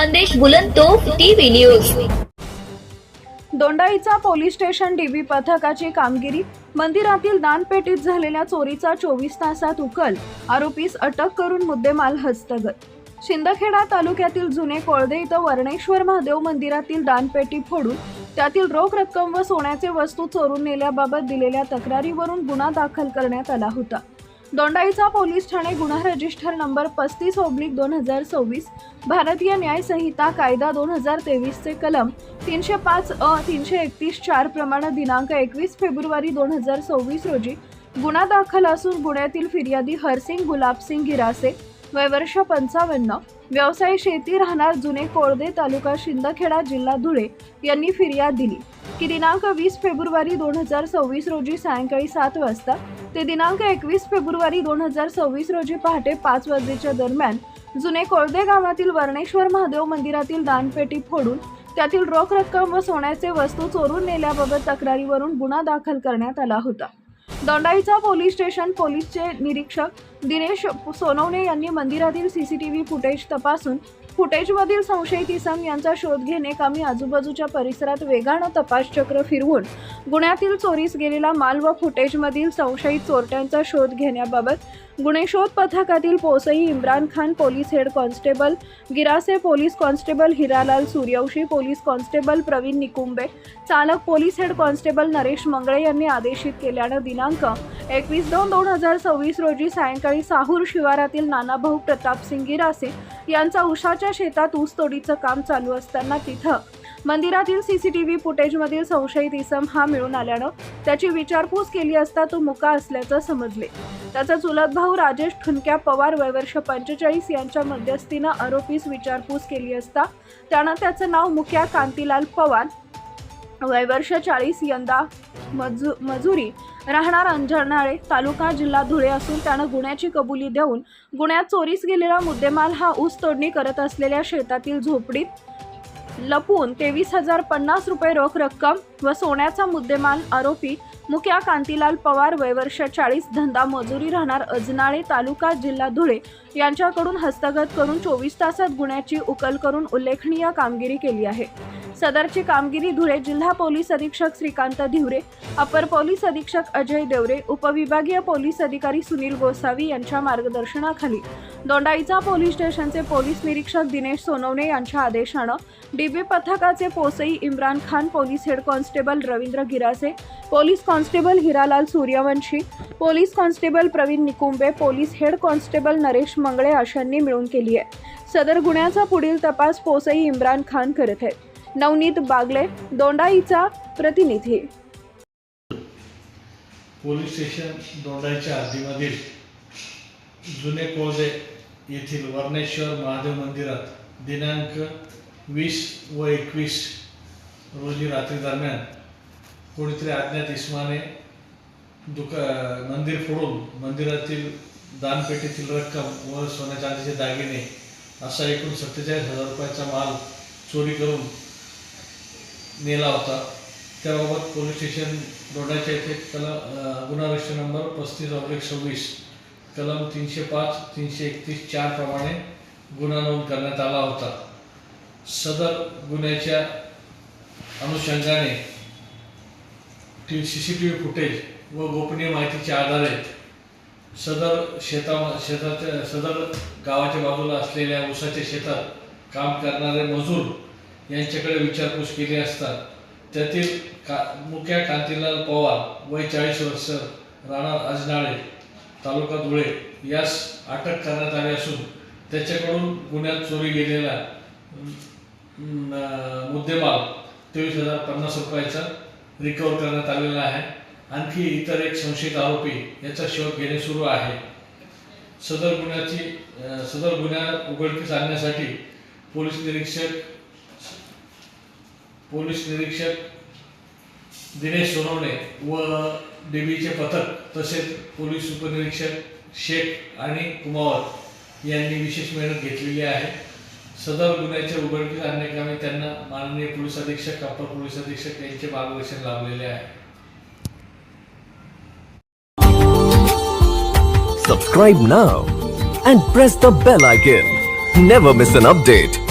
मंदेश बुलंदतोफ TV news. Dondaicha police station DB पथकाची कामगिरी। मंदिरातील दानपेटीत झालेल्या चोरीचा 24 तासात उकल, आरोपीस अटक करून मुद्देमाल हस्तगत। शिंदखेडा तालुक्यातील जुने कोळदे इथं वर्णेश्वर महादेव मंदिरातील दानपेटी फोडून त्यातील रोख रक्कम व सोन्याचे वस्तू चोरून नेल्याबाबत दिलेल्या तक्रारीवरून गुन्हा दाखल करण्यात आला होता। दोंडाईचा पोलीस ठाणे गुन्हा रजिस्टर नंबर 35/2026 भारतीय न्याय संहिता कायदा 2023 चे कलम 305 अ 331 4 प्रमाणे दिनांक 21 फेब्रुवारी 2026 रोजी गुन्हा दाखल असून गुन्ह्यातील फिर्यादी हरसिंग गुलाबसिंग गिरासे वय वर्ष 55 व्यवसाय शेती राहणार जुने कोळदे तालुका शिंदखेडा जिल्हा धुळे यांनी फिर्याद दिली की दिनांक 20 फेब्रुवारी 2026 रोजी सायंकाळी 7 वाजता ते दिनांक 21 फेब्रुवारी 2026 रोजी पहाटे 5 वाजेच्या दरम्यान जुने कोळदे गावातील वर्णेश्वर महादेव मंदिरातील दानपेटी फोडून त्यातील रोख रक्कम व सोन्याचे वस्तू चोरून नेल्याबाबत तक्रारीवरून गुन्हा दाखल करण्यात आला होता। दोंडाईचा पोलीस स्टेशन पोलीसचे निरीक्षक दिनेश सोनवणे यांनी मंदिरातील सीसीटीव्ही फुटेज तपासून फुटेजमधील संशयित इसम यांचा शोध घेणे कामी आजूबाजूच्या परिसरात वेगानं तपास चक्र फिरवून गुन्ह्यातील चोरीस गेलेला माल व फुटेजमधील संशयित चोरट्यांचा शोध घेण्याबाबत गुन्हे शोध पथकातील पोसई Imran Khan, police head constable Girase, police constable Hiralal Suryavanshi, police constable Pravin Nikumbe, चालक police head constable Naresh Mangale यांनी आदेशित केल्यानं दिनांक 21/2/2026 रोजी सायंकाळी साहूर शिवारातील नानाभाऊ प्रतापसिंग गिरासे यांचा उसाच्या शेतात ऊस तोडीचं काम चालू असताना तिथं मंदिरातील सीसीटीव्ही फुटेजमधील संशयित इसम हा मिळून आल्यानं त्याची विचारपूस केली असता तो मुका असल्याचं समजले। त्याचा चुलत भाऊ राजेश ठुनक्या पवार वय वर्ष 45 यांच्या मध्यस्थीनं आरोपीस विचारपूस केली असता त्यानं त्याचं नाव मुक्या कांतीलाल पवार वय वर्ष 40 यंदा मजुरी राहणार अंजनाळे तालुका जिल्हा धुळे असून त्यानं गुन्ह्याची कबुली देऊन गुन्ह्यात चोरीस गेलेला मुद्देमाल हा ऊस तोडणी करत असलेल्या शेतातील झोपडीत लपून 23,050 रुपये रोख रक्कम व सोन्याचा मुद्देमाल आरोपी मुक्या कांतीलाल पवार वय वर्ष 40 धंदा मजुरी राहणार अजनाळे तालुका जिल्हा धुळे यांच्याकडून हस्तगत करून 24 तासात गुन्ह्याची उकल करून उल्लेखनीय कामगिरी केली आहे। सदरची कामगिरी धुळे जिल्हा पोलीस अधीक्षक श्रीकांत धिवरे, अपर पोलीस अधीक्षक अजय देवरे, उपविभागीय पोलीस अधिकारी सुनील गोसावी यांच्या मार्गदर्शनाखाली दोंडाईचा पोलीस स्टेशनचे पोलीस निरीक्षक दिनेश सोनवणे यांच्या आदेशानं डीबी पथकाचे पोसई Imran Khan, police head constable Ravindra Girase, police constable Hiralal Suryavanshi, police constable Pravin Nikumbe, police head constable Naresh Mangale अशांनी मिळून केली आहे। सदर गुन्ह्याचा पुढील तपास पोसई इम्रान खान करत आहेत। नवनीत बागले, दोंडाईचा प्रतिनिधी। पोलीस स्टेशन दोंडाईच्या हद्दीमधील जुने कोळदे येथील वर्णेश्वर महादेव मंदिरात दिनांक 20 व 21 रोजी रात्री दरम्यान कोणीतरी अज्ञात इसमाने मंदिर फोडून मंदिरातील दानपेटीतील रक्कम व सोन्या चांदीचे दागिने असा एकूण 47,000 रुपयाचा माल चोरी करून नेला होता। त्याबाबत पोलीस स्टेशन दोंडाईच्या येथे गुन्हा रजिस्टर नंबर 35/26 कलम 305 331 4 प्रमाणे गुन्हा नोंद करण्यात आला होता। सदर गुन्ह्याच्या अनुषंगाने सीसीटीव्ही फुटेज व गोपनीय माहितीच्या आधारे सदर गावाच्या बाजूला असलेल्या ऊसाच्या शेतात काम करणारे मजूर यांच्याकडे विचारपूस केली असता त्यातील मुक्या कांतीलाल पवार वय 40 वर्ष राहणार अजनाळे तालुका धुळे यास अटक करण्यात आली असून त्याच्याकडून गुन्ह्यात चोरी गेलेला मुद्देमाल 23,050 रुपयाचा रिकव्हर करण्यात आलेला आहे। आणखी इतर एक संशयित आरोपी याचा शोध घेणे सुरू आहे। सदर गुन्हा उघडकीस आणण्यासाठी पोलीस निरीक्षक दिनेश सोनवणे व डीबीचे पथक तसेच पोलीस उपनिरीक्षक शेख आणि कुमावत यांनी विशेष मेहनत घेतलेली आहे। सदर गुन्ह्याच्या उघडकीस आणण्याकामी त्यांना माननीय पोलीस अधीक्षक, अपर पोलीस अधीक्षक यांचे मार्गदर्शन लाभलेले आहे। Subscribe now and press the bell icon. Never miss an update.